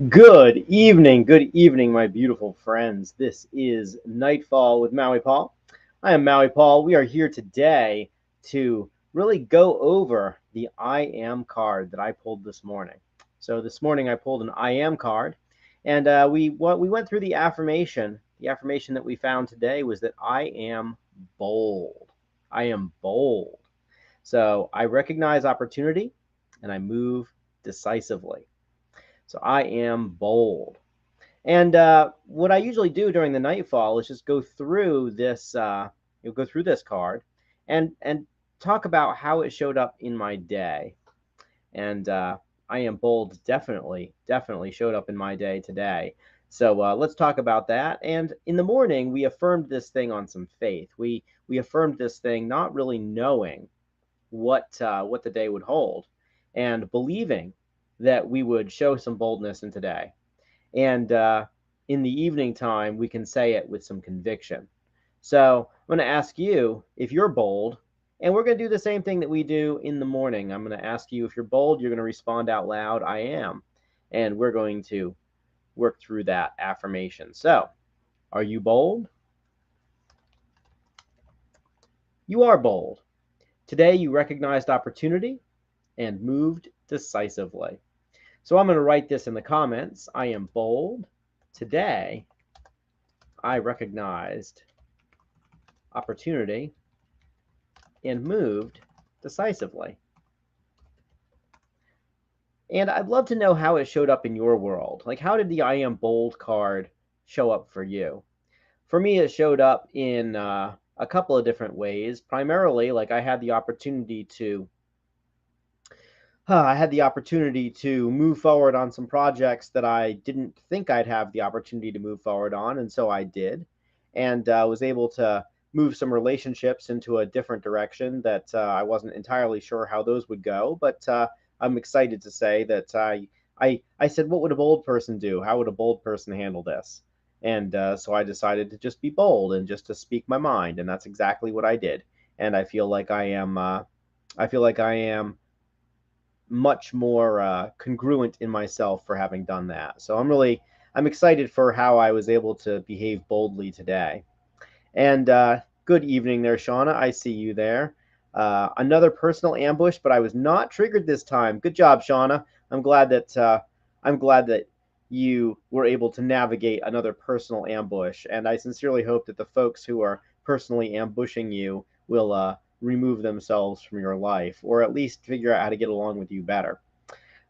Good evening, my beautiful friends. This is Nightfall with Maui Paul. I am Maui Paul. We are here today to really go over the I am card that I pulled this morning. So this morning I pulled an I am card, and we went through the affirmation. The affirmation that we found today was that I am bold. I am bold. So I recognize opportunity, and I move decisively. So I am bold. And what I usually do during the nightfall is just go through this card, and talk about how it showed up in my day. And I am bold definitely showed up in my day today. So let's talk about that. And in the morning, we affirmed this thing on some faith. We affirmed this thing not really knowing what the day would hold, and believing that we would show some boldness in today. And in the evening time, we can say it with some conviction. So I'm going to ask you if you're bold, and we're going to do the same thing that we do in the morning. I'm going to ask you if you're bold, you're going to respond out loud, I am. And we're going to work through that affirmation. So, are you bold? You are bold. Today, you recognized opportunity and moved decisively. So, I'm going to write this in the comments. I am bold. Today, I recognized opportunity and moved decisively. And I'd love to know how it showed up in your world. Like, how did the I am bold card show up for you? For me, it showed up in a couple of different ways. Primarily, like I had the opportunity to move forward on some projects that I didn't think I'd have the opportunity to move forward on, and so I did, and was able to move some relationships into a different direction that I wasn't entirely sure how those would go, but I'm excited to say that I said, what would a bold person do? How would a bold person handle this? And so I decided to just be bold and just to speak my mind, and that's exactly what I did. And I feel like I am. I feel like I am much more congruent in myself for having done that. So I'm excited for how I was able to behave boldly today. And good evening there, Shauna. I see you there. Another personal ambush, but I was not triggered this time. Good job, Shauna. I'm glad that you were able to navigate another personal ambush, and I sincerely hope that the folks who are personally ambushing you will remove themselves from your life, or at least figure out how to get along with you better.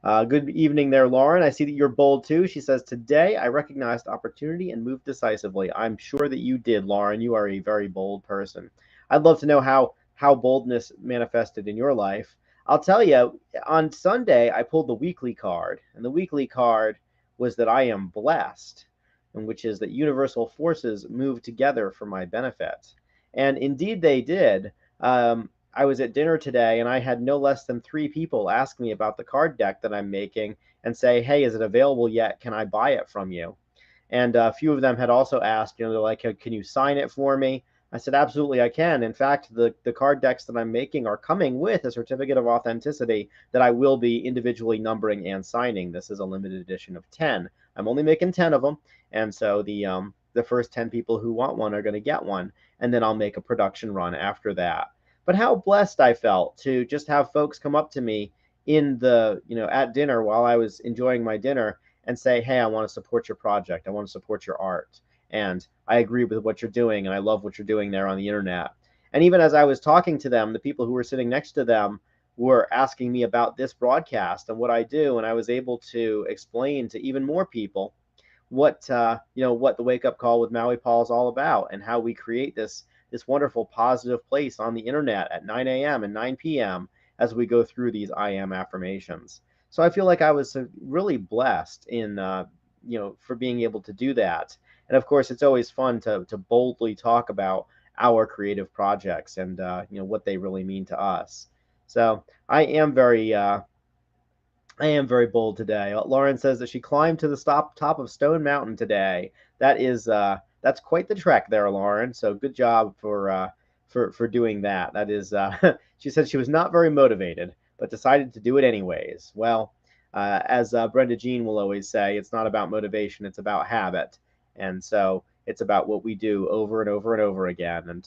Good evening there, Lauren. I see that you're bold too. She says, today I recognized opportunity and moved decisively. I'm sure that you did, Lauren. You are a very bold person. I'd love to know how boldness manifested in your life. I'll tell you, on Sunday, I pulled the weekly card, and the weekly card was that I am blessed, and which is that universal forces move together for my benefit. And indeed, they did. I was at dinner today, and I had no less than three people ask me about the card deck that I'm making and say, "Hey, is it available yet? Can I buy it from you?" And a few of them had also asked, they're like, "Can you sign it for me?" I said, "Absolutely, I can." In fact, the card decks that I'm making are coming with a certificate of authenticity that I will be individually numbering and signing. This is a limited edition of 10. I'm only making 10 of them, and so the first 10 people who want one are going to get one, and then I'll make a production run after that. But how blessed I felt to just have folks come up to me at dinner while I was enjoying my dinner and say, "Hey, I want to support your project. I want to support your art. And I agree with what you're doing, and I love what you're doing there on the internet." And even as I was talking to them, the people who were sitting next to them were asking me about this broadcast and what I do, and I was able to explain to even more people what the Wake Up Call with Maui Paul is all about, and how we create this wonderful positive place on the internet at 9 a.m. and 9 p.m. as we go through these I am affirmations. So I feel like I was really blessed in for being able to do that. And of course, it's always fun to boldly talk about our creative projects and what they really mean to us. So I am very bold today. Lauren says that she climbed to the top of Stone Mountain today. That's quite the trek there, Lauren. So good job for doing that. That is she said she was not very motivated, but decided to do it anyways. Well, As Brenda Jean will always say, it's not about motivation, it's about habit. And so it's about what we do over and over and over again.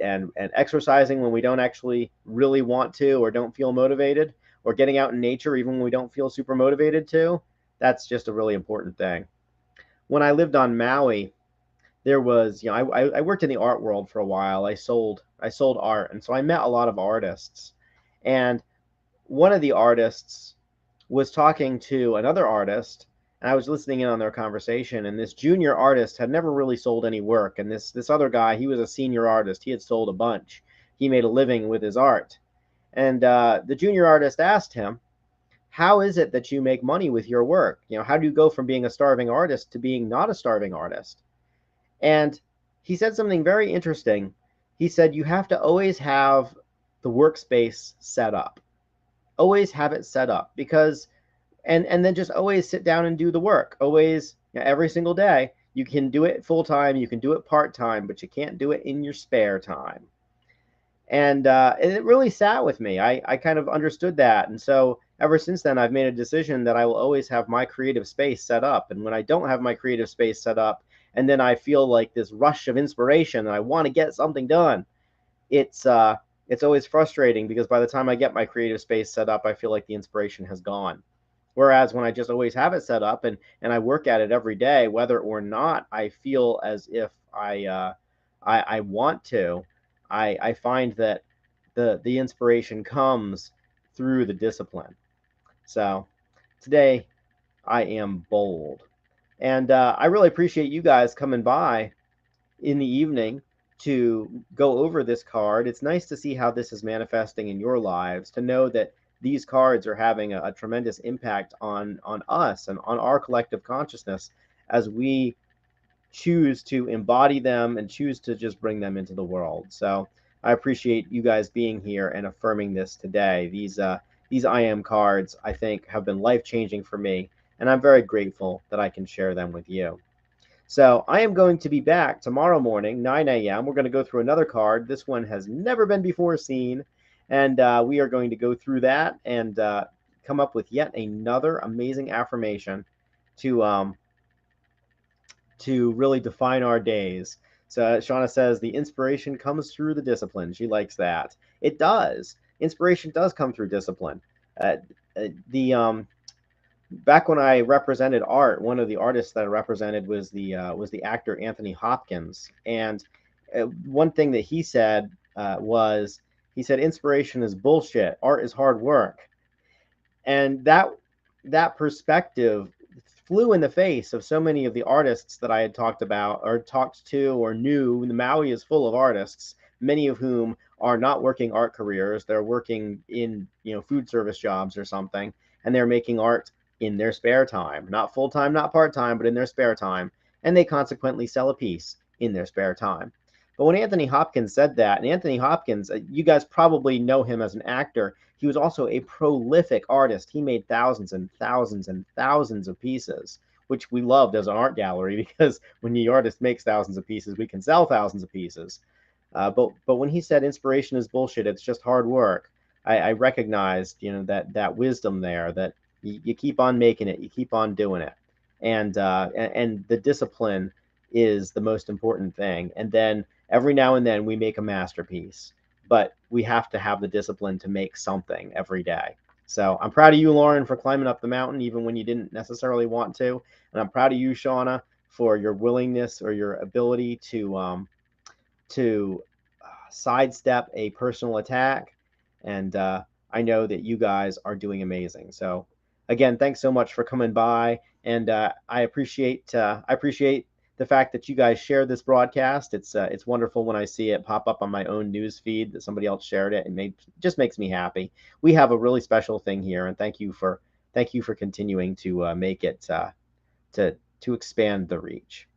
And exercising when we don't actually really want to or don't feel motivated, or getting out in nature even when we don't feel super motivated to, that's just a really important thing. When I lived on Maui, there was, I worked in the art world for a while. I sold art, and so I met a lot of artists. And one of the artists was talking to another artist, and I was listening in on their conversation. And this junior artist had never really sold any work, and this other guy, he was a senior artist. He had sold a bunch. He made a living with his art. And the junior artist asked him, "How is it that you make money with your work? How do you go from being a starving artist to being not a starving artist?" And he said something very interesting. He said, "You have to always have the workspace set up. Always have it set up, because and then just always sit down and do the work. Always, every single day. You can do it full time, you can do it part time, but you can't do it in your spare time." And it really sat with me. I kind of understood that. And so ever since then, I've made a decision that I will always have my creative space set up. And when I don't have my creative space set up, and then I feel like this rush of inspiration and I want to get something done, it's always frustrating, because by the time I get my creative space set up, I feel like the inspiration has gone. Whereas when I just always have it set up, and I work at it every day, whether or not I feel as if I want to, I find that the inspiration comes through the discipline. So today I am bold, and I really appreciate you guys coming by in the evening to go over this card. It's nice to see how this is manifesting in your lives, to know that these cards are having a tremendous impact on us and on our collective consciousness, as we choose to embody them and choose to just bring them into the world. So I appreciate you guys being here and affirming this today. These I am cards, I think, have been life changing for me, and I'm very grateful that I can share them with you. So I am going to be back tomorrow morning, 9 a.m. We're going to go through another card. This one has never been before seen, and we are going to go through that and come up with yet another amazing affirmation to really define our days. So Shauna says the inspiration comes through the discipline. She likes that. It does. Inspiration does come through discipline. The Back when I represented art, one of the artists that I represented was the actor Anthony Hopkins. And one thing that he said was, he said, "Inspiration is bullshit. Art is hard work." And that perspective flew in the face of so many of the artists that I had talked about or talked to or knew. The Maui is full of artists, many of whom are not working art careers. They're working in, food service jobs or something, and they're making art in their spare time, not full time, not part time, but in their spare time, and they consequently sell a piece in their spare time. But when Anthony Hopkins said that, and Anthony Hopkins, you guys probably know him as an actor, he was also a prolific artist. He made thousands and thousands and thousands of pieces, which we loved as an art gallery, because when the artist makes thousands of pieces, we can sell thousands of pieces. But when he said inspiration is bullshit, it's just hard work, I recognized, that wisdom there, that you keep on making it, you keep on doing it, and the discipline is the most important thing. And then every now and then we make a masterpiece, but we have to have the discipline to make something every day. So I'm proud of you, Lauren, for climbing up the mountain even when you didn't necessarily want to, and I'm proud of you, Shauna, for your willingness or your ability to sidestep a personal attack. And I know that you guys are doing amazing. So again, thanks so much for coming by, and I appreciate the fact that you guys share this broadcast. It's wonderful when I see it pop up on my own news feed that somebody else shared it, and just makes me happy. We have a really special thing here, and thank you for continuing to make it to expand the reach.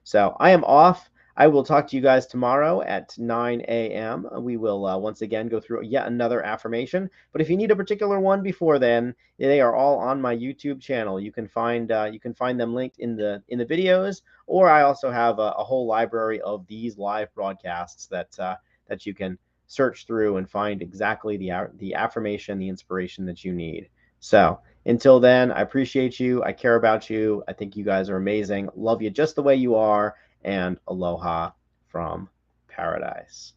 So I am off. I will talk to you guys tomorrow at 9 a.m. We will once again go through yet another affirmation. But if you need a particular one before then, they are all on my YouTube channel. You can find them linked in the videos, or I also have a whole library of these live broadcasts that you can search through and find exactly the affirmation, the inspiration that you need. So Until then, I appreciate you. I care about you. I think you guys are amazing. Love you just the way you are. And aloha from paradise.